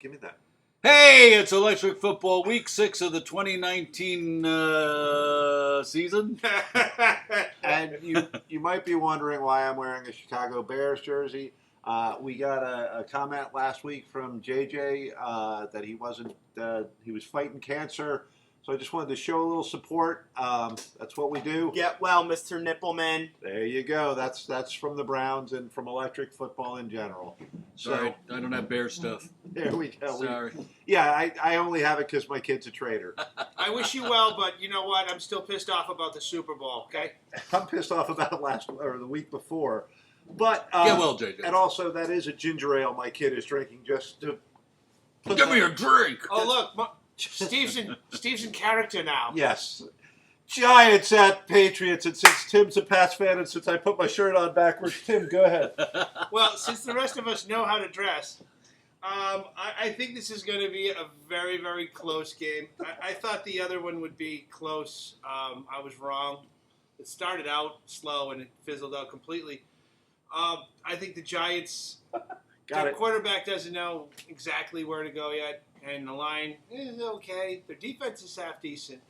Give me that. Hey, it's Electric Football, Week 6 of the 2019 season. And you might be wondering why I'm wearing a Chicago Bears jersey. We got a comment last week from JJ that he was fighting cancer. So I just wanted to show a little support. That's what we do. Get well, Mr. Nippleman. There you go. That's from the Browns and from Electric Football in general. Sorry, I don't have bear stuff. There we go. Sorry. I only have it because my kid's a traitor. I wish you well, but you know what? I'm still pissed off about the Super Bowl, okay? I'm pissed off about it the week before. But Get well, JJ. And also, that is a ginger ale my kid is drinking just to Give me a drink. Oh, look. Steve's in character now. Yes. Giants at Patriots. And since Tim's a Pats fan and since I put my shirt on backwards, Tim, go ahead. Well, since the rest of us know how to dress, I think this is going to be a very, very close game. I thought the other one would be close. I was wrong. It started out slow and it fizzled out completely. I think the Giants, their quarterback doesn't know exactly where to go yet. And the line is okay. Their defense is half decent.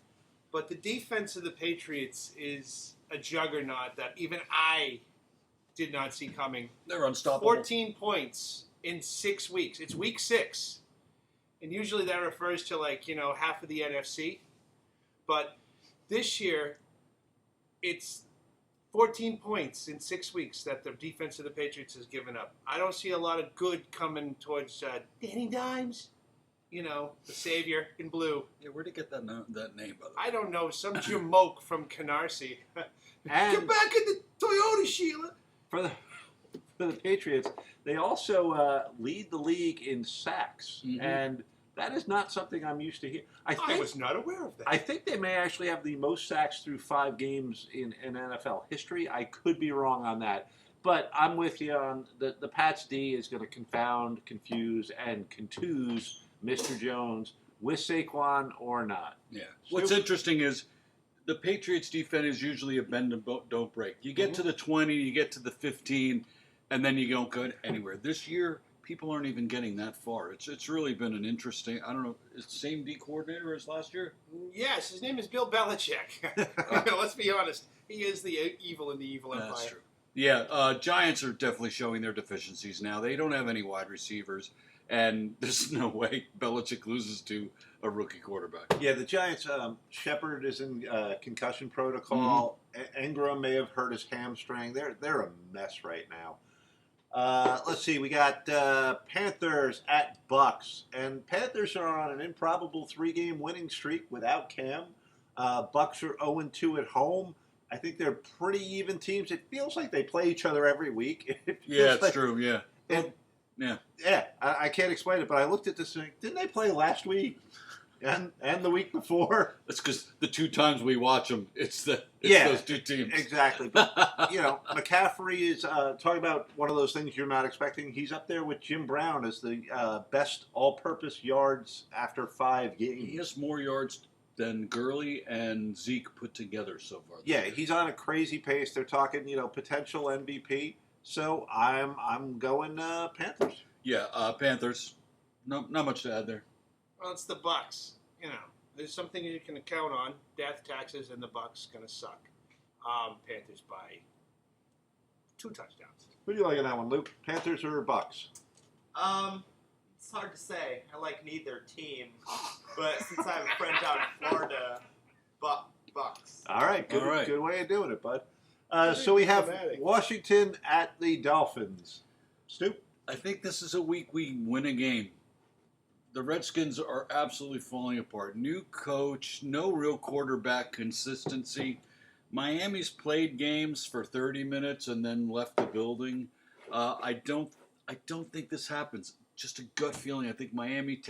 But the defense of the Patriots is a juggernaut that even I did not see coming. They're unstoppable. 14 points in 6 weeks. It's week 6. And usually that refers to half of the NFC. But this year, it's 14 points in 6 weeks that the defense of the Patriots has given up. I don't see a lot of good coming towards Danny Dimes. The savior in blue. Yeah, where'd he get that name, by the way? I don't know. Some jamoke from Canarsie. And Get back in the Toyota, Sheila. for the Patriots, they also lead the league in sacks. Mm-hmm. And that is not something I'm used to hearing. I was not aware of that. I think they may actually have the most sacks through 5 games in NFL history. I could be wrong on that. But I'm with you on the Pats D is going to confound, confuse, and contuse Mr. Jones with Saquon or not. Yeah. What's interesting is the Patriots defense is usually a bend and don't break. You get to the 20, you get to the 15, and then you don't go anywhere. This year, people aren't even getting that far. It's really been an interesting, I don't know, is the same D coordinator as last year? Yes, his name is Bill Belichick. Let's be honest. He is the evil in the evil empire. That's true. Yeah, Giants are definitely showing their deficiencies now. They don't have any wide receivers. And there's no way Belichick loses to a rookie quarterback. Yeah, the Giants, Shepard is in concussion protocol. Mm-hmm. Ingram may have hurt his hamstring. They're a mess right now. Let's see. We got Panthers at Bucks. And Panthers are on an improbable 3-game winning streak without Cam. Bucks are 0-2 at home. I think they're pretty even teams. It feels like they play each other every week. It's true, yeah. Yeah, I can't explain it, but I looked at this thing. Didn't they play last week and the week before? That's because the 2 times we watch them, it's those 2 teams. Exactly. But, McCaffrey is talking about one of those things you're not expecting. He's up there with Jim Brown as the best all-purpose yards after 5 games. He has more yards than Gurley and Zeke put together so far. Yeah, he's on a crazy pace. They're talking, potential MVP. So I'm going Panthers. Yeah, Panthers. No, not much to add there. Well, it's the Bucks. There's something you can count on. Death, taxes, and the Bucks going to suck. Panthers by 2 touchdowns. Who do you like in that one, Luke? Panthers or Bucks? It's hard to say. I like neither team, but since I have a friend out in Florida, Bucks. All right, good way of doing it, bud. So we have Washington at the Dolphins. Stu? I think this is a week we win a game. The Redskins are absolutely falling apart. New coach, no real quarterback consistency. Miami's played games for 30 minutes and then left the building. I don't think this happens. Just a gut feeling. I think Miami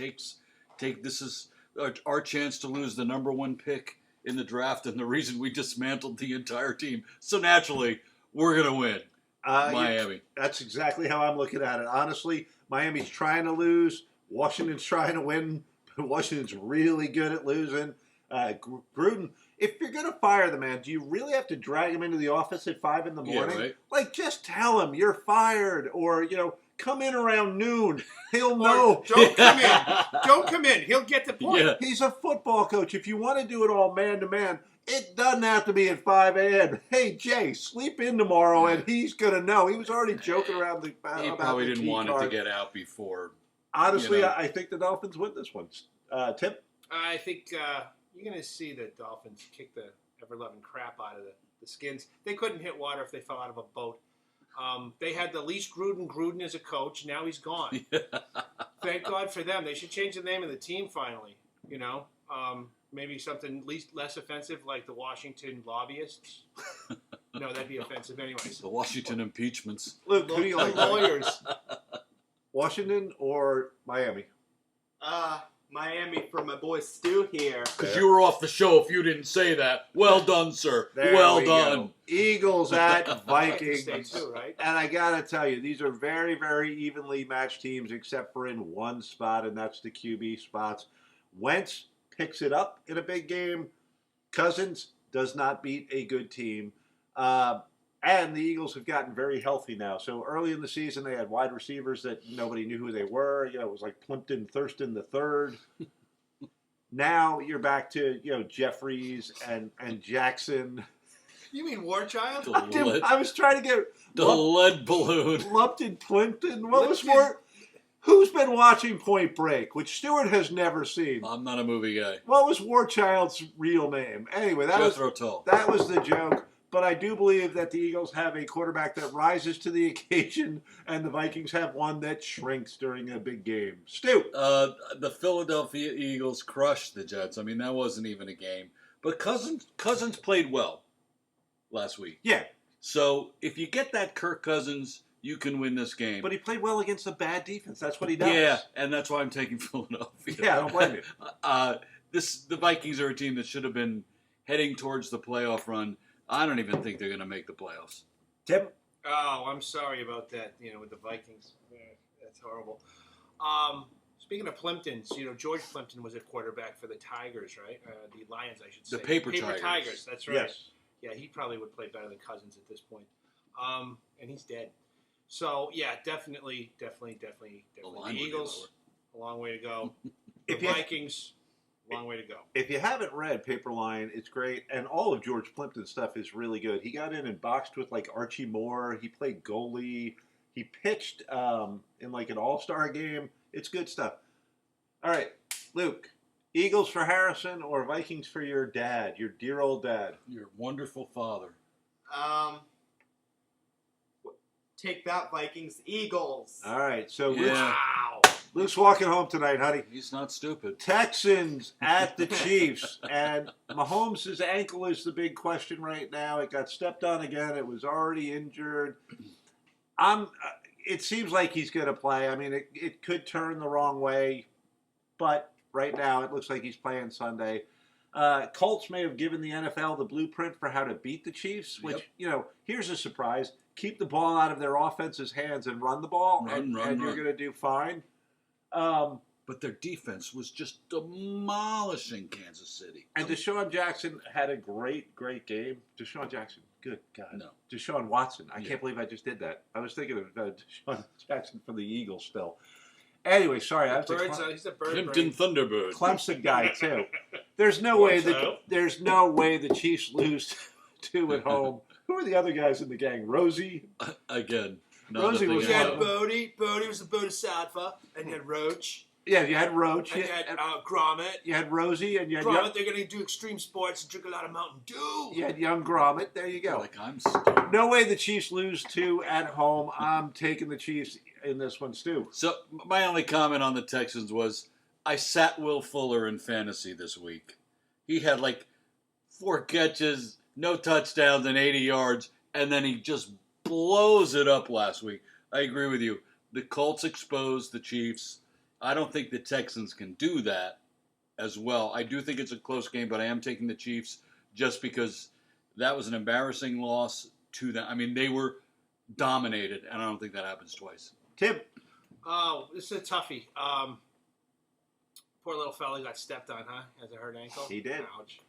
this is our chance to lose the number 1 pick in the draft and the reason we dismantled the entire team. So naturally, we're going to win. Miami. That's exactly how I'm looking at it. Honestly, Miami's trying to lose. Washington's trying to win. Washington's really good at losing. Gruden, if you're going to fire the man, do you really have to drag him into the office at 5 in the morning? Yeah, right. Like, just tell him you're fired or, come in around noon. He'll Or know. don't come in. Don't come in. He'll get the point. Yeah. He's a football coach. If you want to do it all man-to-man, it doesn't have to be at 5 a.m. Hey, Jay, sleep in tomorrow, and he's going to know. He was already joking around He about probably the didn't key want it card. to get out before. Honestly, you know. I think the Dolphins win this one. Tim? I think you're going to see the Dolphins kick the ever-loving crap out of the Skins. They couldn't hit water if they fell out of a boat. They had the least Gruden as a coach. Now he's gone. Thank God for them. They should change the name of the team finally. You know, maybe something less offensive like the Washington Lobbyists. No, that'd be offensive anyways. The Washington impeachments. Luke, who do you like? Lawyers. Washington or Miami? Miami for my boy Stu here. Because you were off the show if you didn't say that. Well done, sir. There well we done. go. Eagles at Vikings. Stay too, right? And I got to tell you, these are very, very evenly matched teams except for in one spot, and that's the QB spots. Wentz picks it up in a big game. Cousins does not beat a good team. And the Eagles have gotten very healthy now. So early in the season, they had wide receivers that nobody knew who they were. You know, it was like Plimpton, Thurston the third. Now you're back to, Jeffries and Jackson. You mean War Child? I was trying to get The lead balloon. Lumpton Plimpton. What was more? Who's been watching Point Break, which Stewart has never seen? I'm not a movie guy. What was War Child's real name? Anyway, that Jethro Tull. was the joke. But I do believe that the Eagles have a quarterback that rises to the occasion, and the Vikings have one that shrinks during a big game. Stu. The Philadelphia Eagles crushed the Jets. I mean, that wasn't even a game. But Cousins played well last week. Yeah, So if you get that Kirk Cousins, you can win this game. but he played well against a bad defense. That's what he does. Yeah, and that's why I'm taking Philadelphia. Yeah, I don't blame you. The Vikings are a team that should have been heading towards the playoff run. I don't even think they're going to make the playoffs. Tim? Oh, I'm sorry about that. With the Vikings, that's horrible. Speaking of Plimptons, George Plimpton was a quarterback for the Tigers, right? The Lions, I should say. The Paper Tigers. That's right. Yes. Yeah, he probably would play better than Cousins at this point. And he's dead. So yeah, definitely. The line would be Eagles, a long way to go. If The you- Vikings, a long way to go. If you haven't read Paper Lion, it's great. And all of George Plimpton's stuff is really good. He got in and boxed with like Archie Moore. He played goalie. He pitched in like an all-star game. It's good stuff. All right, Luke. Eagles for Harrison or Vikings for your dad, your dear old dad? Your wonderful father. Take that, Vikings. Eagles. All right, so Yeah. Wow. Luke's walking home tonight, honey. He's not stupid. Texans at the Chiefs, and Mahomes' ankle is the big question right now. It got stepped on again. It was already injured. It seems like he's going to play. I mean, it could turn the wrong way, but right now it looks like he's playing Sunday. Colts may have given the NFL the blueprint for how to beat the Chiefs, which, here's a surprise. Keep the ball out of their offense's hands and run the ball, and you're going to do fine. But their defense was just demolishing Kansas City. And Deshaun Jackson had a great, great game. Deshaun Jackson, good God. No. Deshaun Watson. I Yeah. can't believe I just did that. I was thinking of Deshaun Jackson from the Eagles still. Anyway, sorry. I was He's a bird Plimpton brain. Thunderbird. Clemson guy too. There's no Watch way out. there's no way the Chiefs lose two at home. Who are the other guys in the gang? Rosie. Again. Rosie was You had one. Bodie. Bodie was the Bodhisattva. And you had Roach. Yeah, you had Roach. And you had Gromit. You had Rosie, and you had Gromit, they're going to do extreme sports and drink a lot of Mountain Dew. you had young Gromit. There you go. Like I'm stupid. No way the Chiefs lose two at home. I'm taking the Chiefs in this one, Stu. So my only comment on the Texans was I sat Will Fuller in fantasy this week. He had like 4 catches, no touchdowns, and 80 yards, and then he just blows it up last week. I agree with you. The Colts exposed the Chiefs. I don't think the Texans can do that as well. I do think it's a close game, but I am taking the Chiefs just because that was an embarrassing loss to them. I mean, they were dominated, and I don't think that happens twice. Tim. Oh, this is a toughie. Poor little fella got stepped on, huh? Has a hurt ankle. He did. Ouch.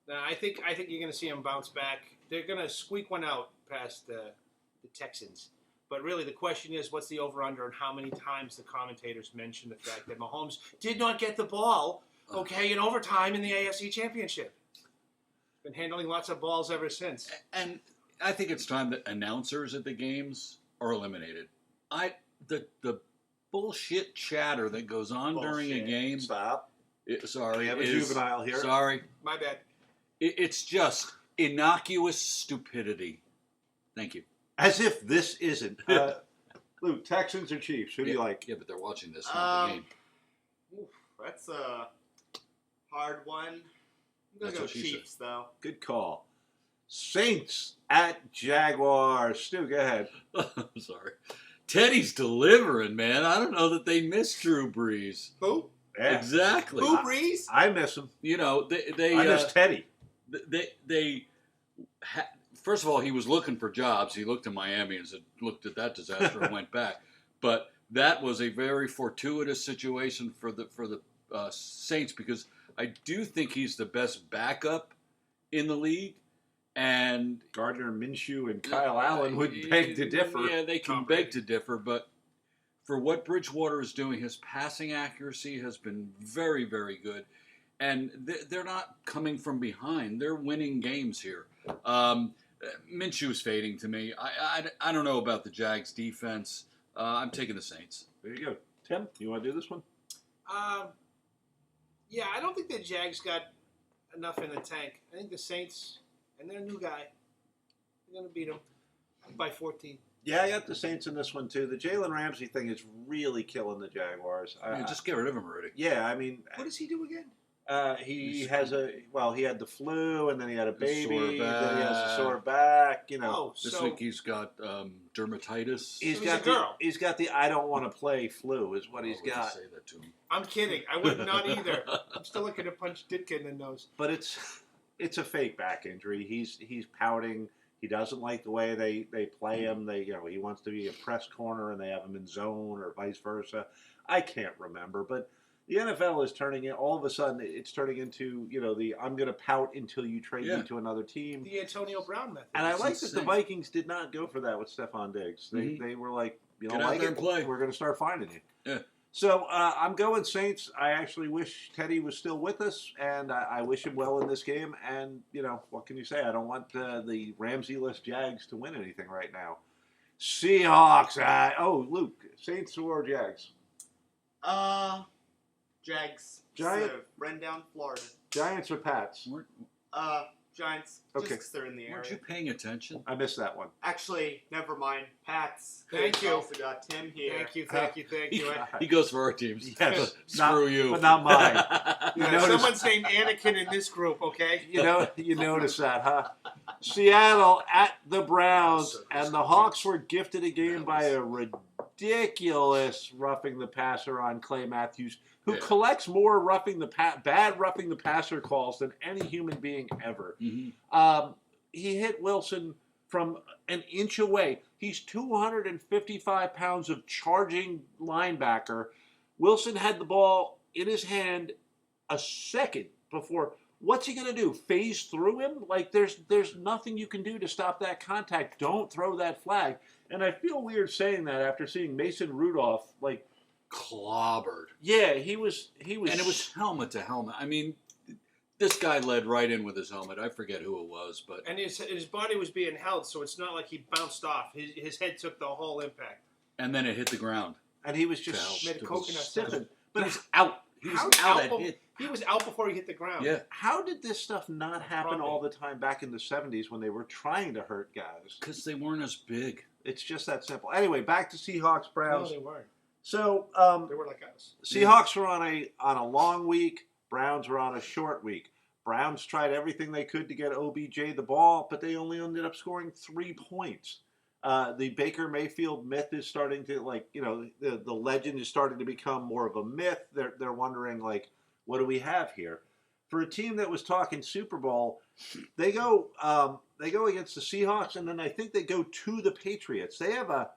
Now, I think you're going to see him bounce back. They're going to squeak one out past the Texans. But really, the question is, what's the over-under and how many times the commentators mention the fact that Mahomes did not get the ball, in overtime in the AFC Championship. Been handling lots of balls ever since. And I think it's time that announcers at the games are eliminated. The bullshit chatter that goes on during a game. Stop. Sorry, We have a juvenile here. Sorry. My bad. It's just innocuous stupidity. Thank you. As if this isn't. Luke, Texans or Chiefs? Who do you like? Yeah, but they're watching this, not the game. Oof, that's a hard one. I'm going That's to go what she Chiefs, though. Good call. Saints at Jaguars. Stu, go ahead. I'm sorry. Teddy's delivering, man. I don't know that they miss Drew Brees. Who? Yeah. Exactly. Who, Breeze? I miss him. You know, they I miss Teddy. First of all, he was looking for jobs. He looked in Miami and looked at that disaster and went back. But that was a very fortuitous situation for the Saints, because I do think he's the best backup in the league. And Gardner Minshew and Kyle Allen would beg to differ. Yeah, they can beg to differ, but for what Bridgewater is doing, his passing accuracy has been very, very good. And they're not coming from behind. They're winning games here. Minshew's fading to me. I don't know about the Jags defense. I'm taking the Saints. There you go. Tim, you want to do this one? Yeah, I don't think the Jags got enough in the tank. I think the Saints and their new guy, they're going to beat them by 14. Yeah, I got the Saints in this one, too. The Jalen Ramsey thing is really killing the Jaguars. Just get rid of him already. Yeah, I mean... What does he do again? He had the flu, and then he had a baby, Sore then he has a back. sore back, you know. Oh, This so week he's got dermatitis. He's So got he's a girl. he's got the I don't want to play flu is what he's I wouldn't got. say that to him. I'm kidding. I would not either. I'm still looking to punch Ditka in the nose. But it's a fake back injury. He's pouting. He doesn't like the way they play him. He wants to be a press corner and they have him in zone or vice versa. I can't remember, but the NFL is all of a sudden it's turning into, the I'm going to pout until you trade me to another team. The Antonio Brown method. And I It's like that the insane. Vikings did not go for that with Stephon Diggs. They were like, you don't Get out like there it, and play. we're going to start finding you. Yeah. So I'm going Saints. I actually wish Teddy was still with us, and I wish him well in this game. And, what can you say? I don't want the Ramsey-less Jags to win anything right now. Seahawks. Luke, Saints or Jags? Jags. Giant- So, run down Florida. Giants or Pats? Giants. Okay. Just 'cause they're in the Weren't you area. paying attention? I missed that one. Actually, never mind. Pats. Thank you. Also got Tim here. Thank you. He goes for our teams. Yes. Screw you. But not mine. Yeah, notice- someone's named Anakin in this group, okay? You notice that, huh? Seattle at the Browns, and the Hawks were gifted a game by a ridiculous roughing the passer on Clay Matthews, who collects more bad roughing the passer calls than any human being ever. Mhm. He hit Wilson from an inch away. He's 255 pounds of charging linebacker. Wilson had the ball in his hand a second before. What's he going to do? Phase through him? Like, there's nothing you can do to stop that contact. Don't throw that flag. And I feel weird saying that after seeing Mason Rudolph, Clobbered. yeah, he was. And it was helmet to helmet. I mean, this guy led right in with his helmet. I forget who it was, but And his body was being held, so it's not like he bounced off. His head took the whole impact. and then it hit the ground. and he was just Fell. Made a coconut stiffened. sound. But He was out. He was out at hit. He was out before he hit the ground. Yeah, how did this stuff not happen Probably. all the time back in the 70s when they were trying to hurt guys? because they weren't as big. It's just that simple. Anyway, back to Seahawks No, Browns. they weren't. So They were like us. Seahawks were on a long week. Browns were on a short week. Browns tried everything they could to get OBJ the ball, but they only ended up scoring 3 points. The Baker Mayfield myth is starting to, the legend is starting to become more of a myth. They're wondering, what do we have here? For a team that was talking Super Bowl, they go against the Seahawks, and then I think they go to the Patriots. They have a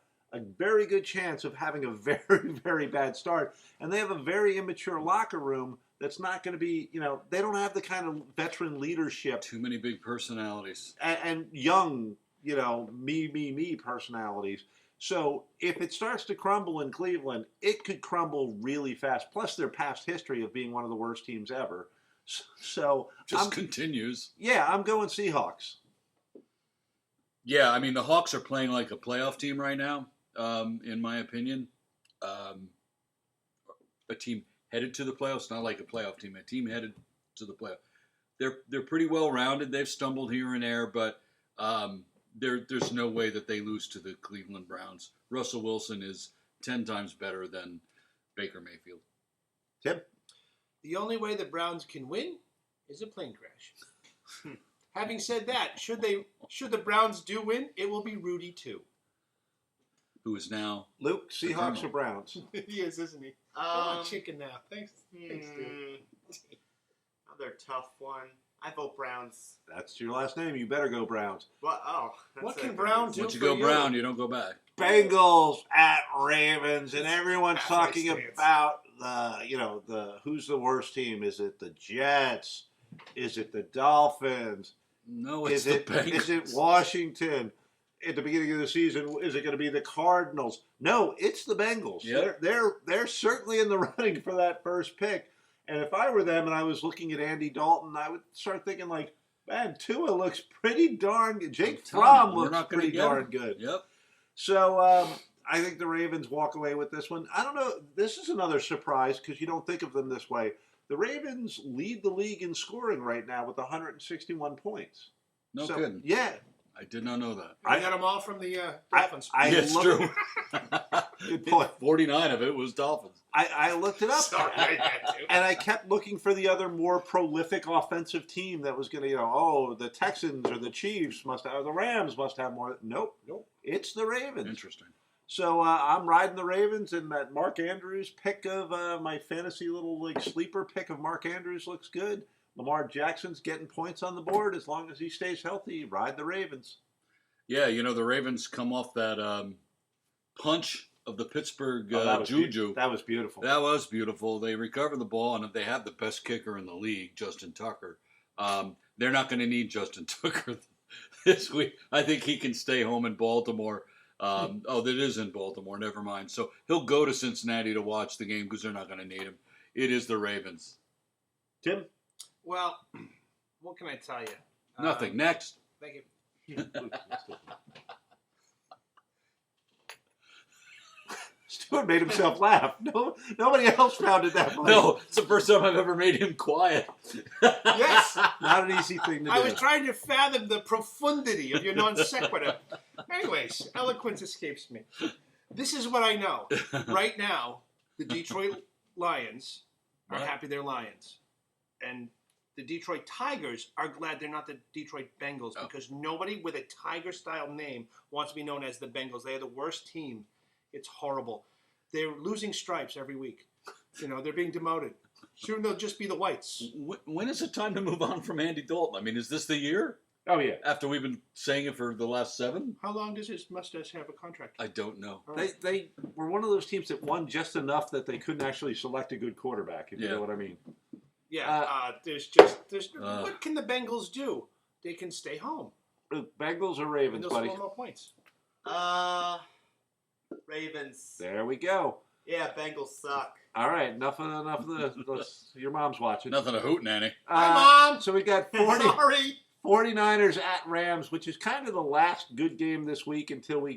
very good chance of having a very, very bad start, and they have a very immature locker room that's not going to be, they don't have the kind of veteran leadership Too many big personalities. and young, me personalities. So if it starts to crumble in Cleveland, it could crumble really fast. Plus their past history of being one of the worst teams ever. So Just continues. yeah, I'm going Seahawks. Yeah, I mean, the Hawks are playing like a playoff team right now, in my opinion. A team headed to the playoffs, not like a playoff team, a team headed to the playoffs. They're pretty well rounded. They've stumbled here and there, but there's no way that they lose to the Cleveland Browns. Russell Wilson is 10 times better than Baker Mayfield. Tim? The only way the Browns can win is a plane crash. Having said that, should the Browns do win, it will be Rudy too. Who is now Luke, Seahawks or Browns? He is, isn't he? Oh, chicken now. Thanks, dude. Another tough one. I vote Browns. That's your last name. You better go Browns. What? Oh, that's What a can good Brown reason. do? once you for go you. Brown, you don't go back. Bengals at Ravens, and everyone's That's my talking stance. about the who's the worst team? Is it the Jets? Is it the Dolphins? No, it's Is the Bengals. it Washington? At the beginning of the season, is it going to be the Cardinals? No, it's the Bengals. Yep. They're certainly in the running for that first pick. And if I were them and I was looking at Andy Dalton, I would start thinking like, man, Tua looks pretty darn good. Jake I'm telling you, Fromm we're looks not gonna pretty get darn him. good. Yep. So I think the Ravens walk away with this one. I don't know. This is another surprise because you don't think of them this way. The Ravens lead the league in scoring right now with 161 points. No So, kidding. Yeah. I did not know that. I got them all from the Dolphins. I Yeah, it's look- true. Good point. 49 of it was Dolphins. I looked it up. Sorry, I had to. And I kept looking for the other more prolific offensive team that was going to, the Texans or the Chiefs must have, or the Rams must have more. Nope. It's the Ravens. Interesting. So I'm riding the Ravens, and that Mark Andrews pick of my fantasy little sleeper pick of Mark Andrews looks good. Lamar Jackson's getting points on the board as long as he stays healthy. Ride the Ravens. Yeah, the Ravens come off that punch of the Pittsburgh That was Juju. That was beautiful. That was beautiful. They recover the ball, and they have the best kicker in the league, Justin Tucker. They're not going to need Justin Tucker this week. I think he can stay home in Baltimore. That is in Baltimore. Never mind. So he'll go to Cincinnati to watch the game because they're not going to need him. It is the Ravens. Tim? Well, what can I tell you? Nothing. Next. Thank you. Stuart made himself laugh. No, nobody else found it that funny. No, it's the first time I've ever made him quiet. Yes. Not an easy thing to do. I was trying to fathom the profundity of your non sequitur. Anyways, eloquence escapes me. This is what I know. Right now, the Detroit Lions are Right. happy they're Lions. And the Detroit Tigers are glad they're not the Detroit Bengals because nobody with a Tiger-style name wants to be known as the Bengals. They are the worst team. It's horrible. They're losing stripes every week. They're being demoted. Soon they'll just be the Whites. When is it time to move on from Andy Dalton? I mean, is this the year? Oh, yeah. After we've been saying it for the last 7? How long does his mustache have a contract? I don't know. They were one of those teams that won just enough that they couldn't actually select a good quarterback, if you know what I mean. Yeah, what can the Bengals do? They can stay home. Bengals or And Ravens, they'll buddy? score more points. Ravens. There we go. Yeah, Bengals suck. All right, enough of the your mom's watching. Nothing to hoot, Nanny. Hi, Mom. So we got Sorry. 49ers at Rams, which is kind of the last good game this week until we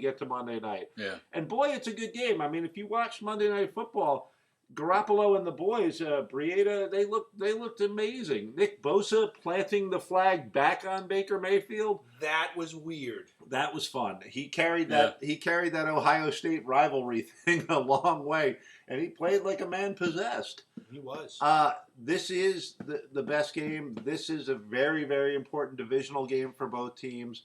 get to Monday night. Yeah. And boy, it's a good game. I mean, if you watch Monday Night Football, Garoppolo and the boys, Breida, they looked amazing. Nick Bosa planting the flag back on Baker Mayfield. That was weird. That was fun. He carried that Ohio State rivalry thing a long way, and he played like a man possessed. He was. This is the best game. This is a very, very important divisional game for both teams.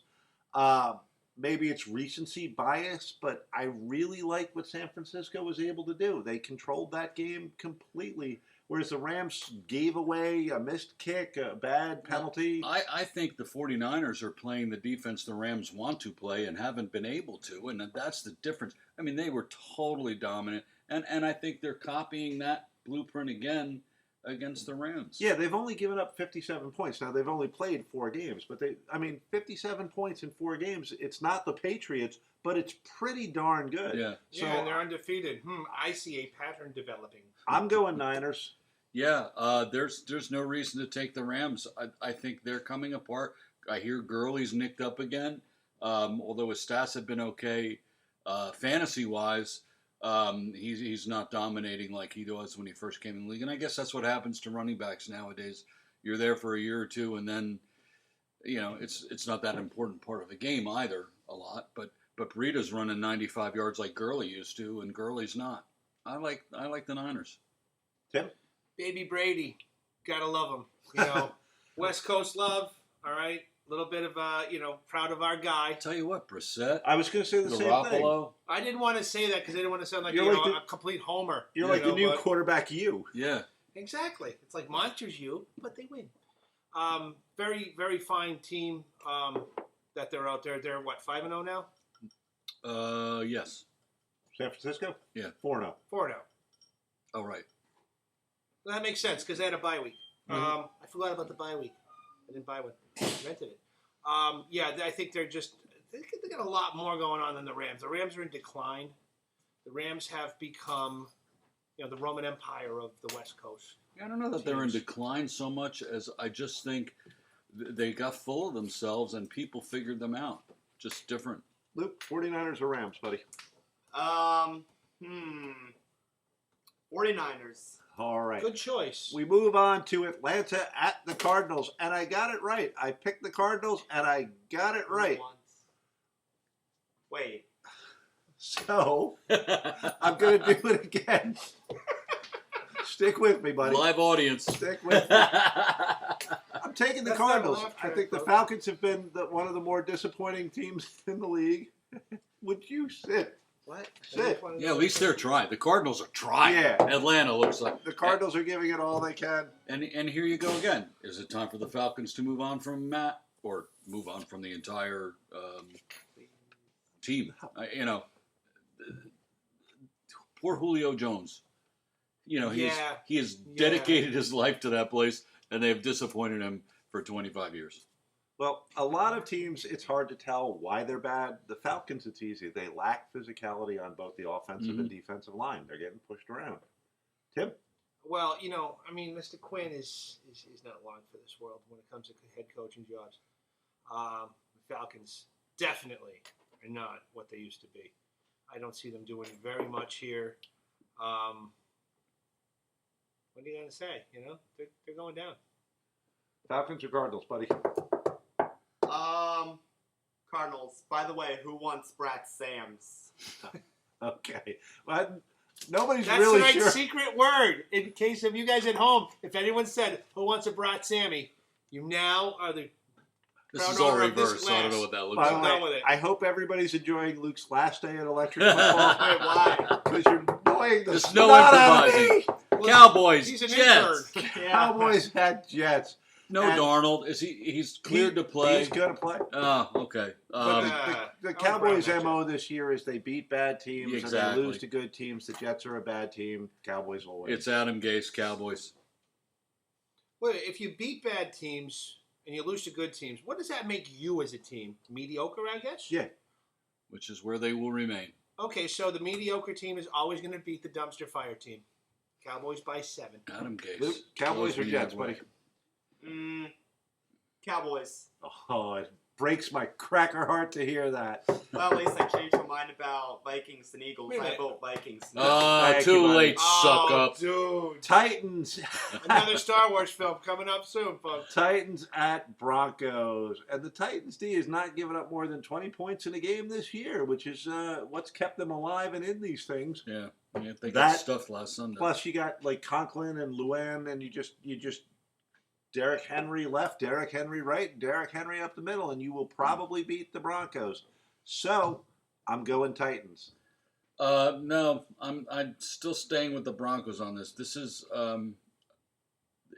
Maybe it's recency bias, but I really like what San Francisco was able to do. They controlled that game completely, whereas the Rams gave away a missed kick, a bad penalty. I think the 49ers are playing the defense the Rams want to play and haven't been able to, and that's the difference. I mean, they were totally dominant, and I think they're copying that blueprint again against the Rams. Yeah, they've only given up 57 points. Now, they've only played 4 games, but 57 points in 4 games, it's not the Patriots, but it's pretty darn good. Yeah. So and they're undefeated. I see a pattern developing. I'm going Niners. Yeah, there's no reason to take the Rams. I think they're coming apart. I hear Gurley's nicked up again, although his stats have been okay fantasy-wise. He's not dominating like he was when he first came in the league, and I guess that's what happens to running backs nowadays. You're there for a year or two, and then it's not that important part of the game either a lot. But Breida's running 95 yards like Gurley used to, and Gurley's not. I like the Niners. Tim? Baby Brady, gotta love him. West Coast love. All right, a little bit of proud of our guy. Tell you what, Brissett, I was going to say the same thing. Garoppolo. I didn't want to say that because I didn't want to sound like You're like a complete homer. You're like the new but- quarterback you. Yeah. Exactly. It's like Monsters U, but they win. Very, very fine team that they're out there. They're, 5-0 now? Yes. San Francisco? Yeah. 4-0. 4-0. Oh, right. Well, that makes sense because they had a bye week. Mhm. I forgot about the bye week. I didn't buy one. I rented it. I think they got a lot more going on than the Rams. The Rams are in decline. The Rams have become, the Roman Empire of the West Coast. I don't know that they're in Teams. decline so much as I just think they got full of themselves and people figured them out. Just different. Luke, 49ers or Rams, buddy? 49ers. All right. Good choice. We move on to Atlanta at the Cardinals, and I got it right. I picked the Cardinals, and I got it right. Wait. So, I'm going to do it again. Stick with me, buddy. Live audience. Stick with me. I'm taking the That's not a Cardinals. laugh I track, think the folks. Falcons have been one of the more disappointing teams in the league. Would you sit? What? Sit. Yeah, at least they're trying. The Cardinals are trying. Yeah. Atlanta looks like. The Cardinals are giving it all they can. And here you go again. Is it time for the Falcons to move on from Matt or move on from the entire team? Poor Julio Jones. He has dedicated his life to that place, and they've disappointed him for 25 years. Well, a lot of teams, it's hard to tell why they're bad. The Falcons, it's easy. They lack physicality on both the offensive and defensive line. They're getting pushed around. Tim? Well, Mr. Quinn is not long for this world when it comes to head coaching jobs. The Falcons definitely are not what they used to be. I don't see them doing very much here. What are you going to say? They're going down. Falcons or Cardinals, buddy? Cardinals. By the way, who wants Brat Sams? Okay. Well, nobody's That's really tonight's sure. secret word. In case of you guys at home, if anyone said, who wants a brat Sammy, you now are the This proud is all owner of this reversed, so I don't know what that looks By the like. done way, with it. I hope everybody's enjoying Luke's last day at electric football. Wait, why? Because you're annoying the There's no snot out of improvising. me. Cowboys, He's an Jets. intern. Yeah. Cowboys had Jets. No And Darnold. He's cleared to play? He's going to play. Oh, okay. But the Cowboys' Brown MO this year is they beat bad teams and Exactly. they lose to good teams. The Jets are a bad team. Cowboys will win. It's Adam Gase, Cowboys. Well, if you beat bad teams and you lose to good teams, what does that make you as a team? Mediocre, I guess? Yeah. Which is where they will remain. Okay, so the mediocre team is always going to beat the dumpster fire team. Cowboys by 7. Adam Gase. Luke, Cowboys Goes or when Jets, you have buddy? Cowboys. Oh, it breaks my cracker heart to hear that. Well, at least I changed my mind about Vikings and Eagles. Wait a I minute. vote Vikings. Thank Too you, buddy. late, suck up. Dude. Titans. Another Star Wars film coming up soon, folks. Titans at Broncos. And the Titans D has not given up more than 20 points in a game this year, which is what's kept them alive and in these things. Yeah, they got That- stuffed last Sunday. Plus, you got like Conklin and Luan, and you just Derrick Henry left, Derrick Henry right, Derrick Henry up the middle, and you will probably beat the Broncos. So, I'm going Titans. No, I'm still staying with the Broncos on this. This is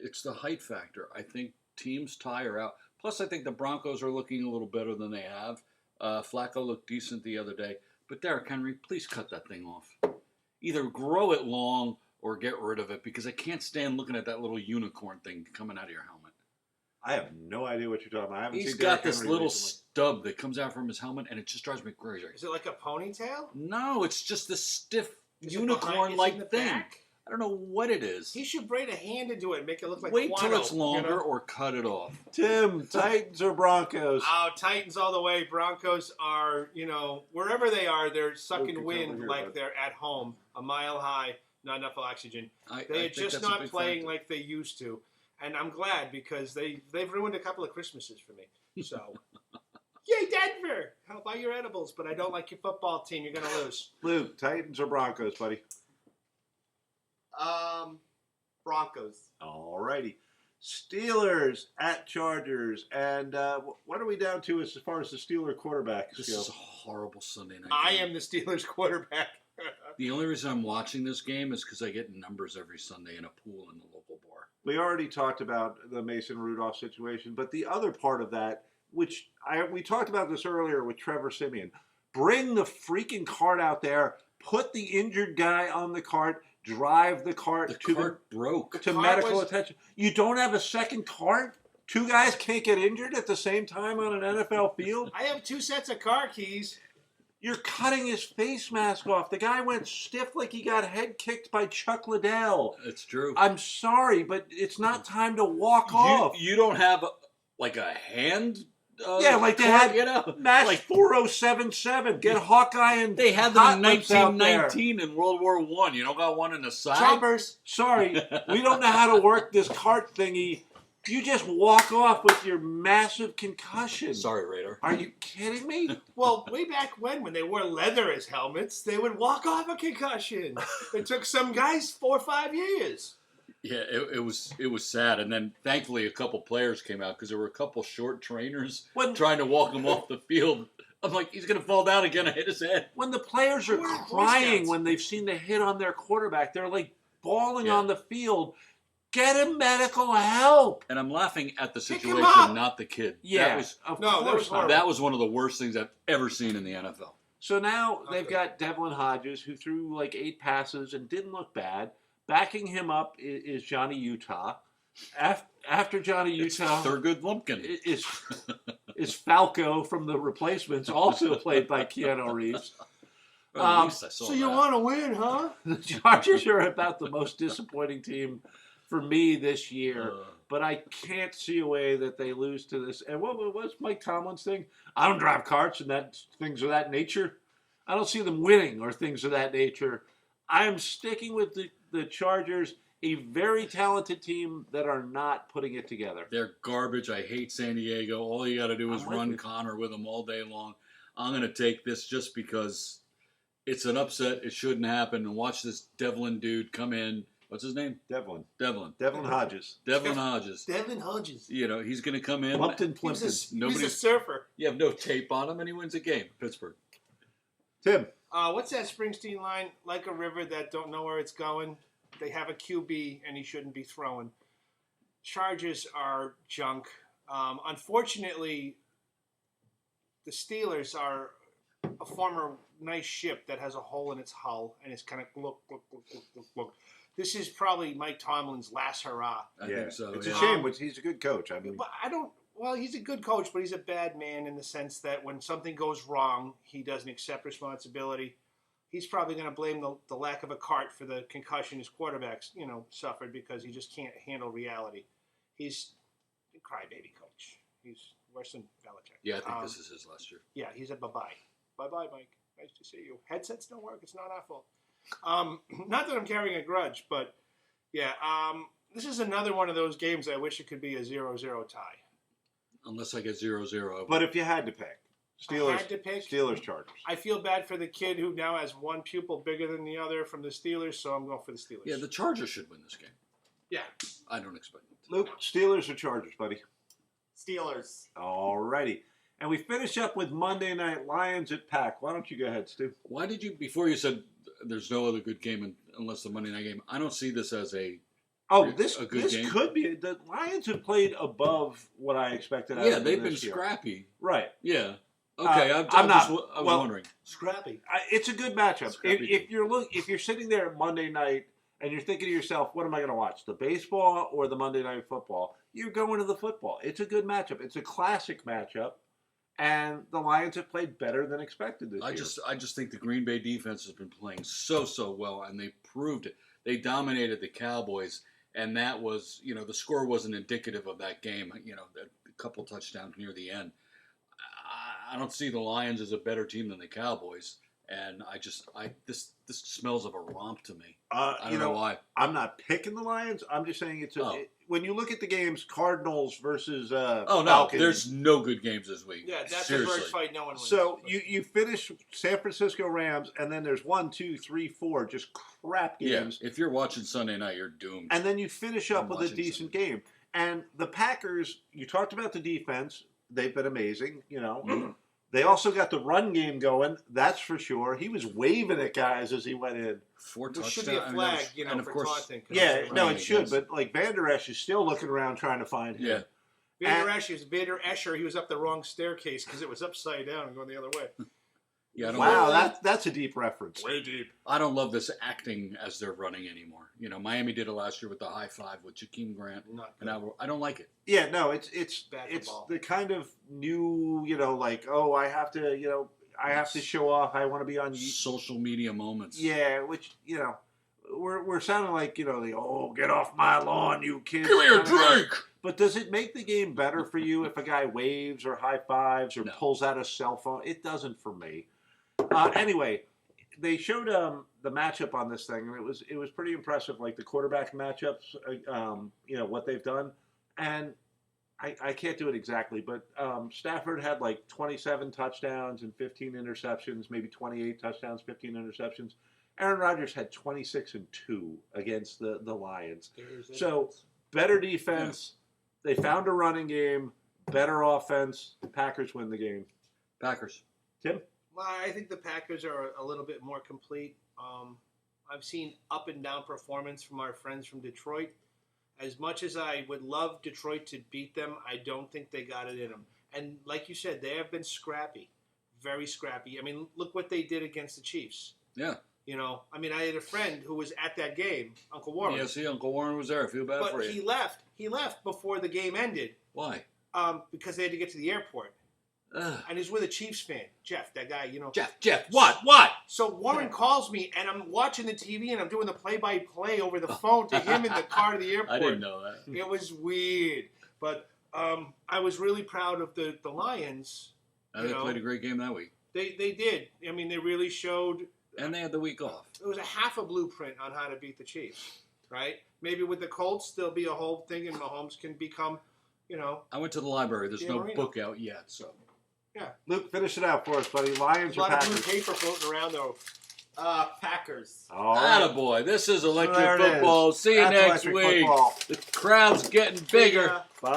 it's the height factor. I think teams tire out. Plus, I think the Broncos are looking a little better than they have. Flacco looked decent the other day, but Derrick Henry, please cut that thing off. Either grow it long or get rid of it because I can't stand looking at that little unicorn thing coming out of your helmet. I have no idea what you're talking about. I haven't He's seen got Derrick this Henry little recently. stub that comes out from his helmet, and it just drives me crazy. Is it like a ponytail? No, it's just this stiff Is it behind- is it in unicorn-like the thing. back? I don't know what it is. He should braid a hand into it and make it look like Wait till Quano, it's longer you know? or cut it off. Tim, Titans or Broncos? Oh, Titans all the way. Broncos are, wherever they are, they're Luke, sucking come wind over here, like bud. they're at home, a mile high, not enough oxygen. I They are think just that's a not big playing factor. like they used to. And I'm glad because they've ruined a couple of Christmases for me. So, yay, Denver! How about your edibles? But I don't like your football team. You're going to lose. Luke, Titans or Broncos, buddy? Broncos. Alrighty. Steelers at Chargers. And what are we down to as far as the Steeler quarterbacks This go? is a horrible Sunday night I game. am the Steelers quarterback. The only reason I'm watching this game is because I get numbers every Sunday in a pool in the local bar. We already talked about the Mason Rudolph situation, but the other part of that, which we talked about this earlier with Trevor Siemian, bring the freaking cart out there, put the injured guy on the cart, drive the cart The to cart broke. to cart medical was- attention. You don't have a second cart? Two guys can't get injured at the same time on an NFL field? I have 2 sets of car keys. You're cutting his face mask off. The guy went stiff like he got head kicked by Chuck Liddell. It's true. I'm sorry, but it's not time to walk off. You don't have like a hand. Yeah, like they cart, had you know, Match like 4077. Get Hawkeye and they had them in Hot Lips out there. 1919 in World War One. You don't got one in the side. Choppers. Sorry, we don't know how to work this cart thingy. You just walk off with your massive concussion. Sorry, Raider. Are you kidding me? Well, way back when they wore leather as helmets, they would walk off a concussion. It took some guys 4 or 5 years. Yeah, it was sad, and then thankfully a couple players came out because there were a couple short trainers When, trying to walk him off the field. I'm like, he's gonna fall down again and hit his head. when the players are Who are Boy crying Scouts? when they've seen the hit on their quarterback, they're like bawling Yeah. on the field. Get him medical help. And I'm laughing at the Pick him situation, up. not the kid. Yeah, That No, that was course not. horrible. that was one of the worst things I've ever seen in the NFL. So now they've got Devlin Hodges, who threw like 8 passes and didn't look bad. Backing him up is Johnny Utah. After Johnny Utah Thurgood Lumpkin. is Falco from The Replacements, also played by Keanu Reeves. Well, at least I saw So you that. want to win, huh? The Chargers are about the most disappointing team for me this year. Uh, But I can't see a way that they lose to this. And what was Mike Tomlin's thing? I don't drive carts and things of that nature. I don't see them winning or things of that nature. I am sticking with the Chargers, a very talented team that are not putting it together. They're garbage. I hate San Diego. All you got to do is I'm with run you. Connor with them all day long. I'm going to take this just because it's an upset. It shouldn't happen. And watch this Devlin dude come in. What's his name? Devlin Devlin Hodges. Hodges. Devlin Hodges. You know, he's going to come in. Plumpton He was Plimpton. a Nobody's- surfer. You have no tape on him, and he wins a game. Pittsburgh. Tim. What's that Springsteen line? Like a river that don't know where it's going. They have a QB, and he shouldn't be throwing. Chargers are junk. Unfortunately, the Steelers are a former nice ship that has a hole in its hull, and it's kind of look. This is probably Mike Tomlin's last hurrah. I think so. It's yeah. a shame, but he's a good coach. I mean, But I don't. Well, he's a good coach, but he's a bad man in the sense that when something goes wrong, he doesn't accept responsibility. He's probably going to blame the lack of a cart for the concussion his quarterbacks, suffered because he just can't handle reality. He's a crybaby coach. He's worse than Belichick. Yeah, I think this is his last year. Yeah, he's a bye-bye. Bye-bye, Mike. Nice to see you. Headsets don't work. It's not our fault. Not that I'm carrying a grudge, but yeah, this is another one of those games I wish it could be a 0-0 tie. Unless I get 0-0. but if you had to pick, Steelers, had to pick? Steelers, Chargers. I feel bad for the kid who now has one pupil bigger than the other from the Steelers, so I'm going for the Steelers. Yeah, the Chargers should win this game. Yeah. I don't expect them to. Luke, Steelers or Chargers, buddy? Steelers. Alrighty. And we finish up with Monday Night Lions at Pack. Why don't you go ahead, Stu? Why did you, before you said there's no other good game unless the Monday night game, I don't see this as a This a good this game. could be. The Lions have played above what I expected out Yeah, of them they've been this year. scrappy. Right. Yeah. Okay, I'm not. I was Well, wondering. Scrappy. It's a good matchup. Scrappy If you're sitting there at Monday night and you're thinking to yourself, what am I going to watch, the baseball or the Monday Night Football? You're going to the football. It's a good matchup. It's a classic matchup, and the Lions have played better than expected this year. I just think the Green Bay defense has been playing so well, and they proved it. They dominated the Cowboys, and that was, the score wasn't indicative of that game. A couple touchdowns near the end. I don't see the Lions as a better team than the Cowboys, and this smells of a romp to me. I don't know why. I'm not picking the Lions. I'm just saying when you look at the games, Cardinals versus Falcons, there's no good games this week. Yeah, that's Seriously. a first fight no one wins. So you finish San Francisco Rams, and then there's 1, 2, 3, 4 just crap games. Yeah, if you're watching Sunday night, you're doomed. And then you finish up I'm with a decent game. And the Packers, you talked about the defense. They've been amazing, They also got the run game going, that's for sure. He was waving at guys as he went in. 4 Which touchdowns. should be a flag, and of for course, taunting. Yeah, no, it Right, should. yes. But, Van Der Esch is still looking around trying to find him. Yeah. Vader Escher, he was up the wrong staircase because it was upside down and going the other way. Yeah, I don't Wow, that's a deep reference. Way deep. I don't love this acting as they're running anymore. Miami did it last year with the high five with Jakeem Grant, and I don't like it. Yeah, no, it's Bad it's football. the kind of new, I have to show off. I want to be on Social media moments. Yeah, which we're sounding like get off my lawn, you kids. Give me a drink. But does it make the game better for you if a guy waves or high fives or No. pulls out a cell phone? It doesn't for me. Anyway, they showed the matchup on this thing, and it was pretty impressive. Like the quarterback matchups, what they've done, and I can't do it exactly, but Stafford had 27 touchdowns and 15 interceptions, maybe 28 touchdowns, 15 interceptions. Aaron Rodgers had 26 and 2 against the Lions. So better defense. They found a running game. Better offense. Packers win the game. Packers. Tim? Well, I think the Packers are a little bit more complete. I've seen up and down performance from our friends from Detroit. As much as I would love Detroit to beat them, I don't think they got it in them. And like you said, they have been scrappy, very scrappy. I mean, look what they did against the Chiefs. Yeah. I had a friend who was at that game, Uncle Warren. Yeah, see, Uncle Warren was there. I feel bad for But you. he left. He left before the game ended. Why? Because they had to get to the airport. And he's with a Chiefs fan, Jeff, that guy, Jeff, what? So Warren calls me, and I'm watching the TV, and I'm doing the play-by-play over the phone to him in the car to the airport. I didn't know that. It was weird. But I was really proud of the Lions. They played a great game that week. They did. I mean, they really showed. And they had the week off. It was a half a blueprint on how to beat the Chiefs, right? Maybe with the Colts, there'll be a whole thing, and Mahomes can become, I went to the library. There's no Marino. book out yet, so. Yeah. Luke, finish it out for us, buddy. Lions A or lot of blue Packers? paper floating around, though. Packers. All right. Attaboy. This is So electric there it is. football. See you That's next electric week. football. The crowd's getting bigger. Yeah.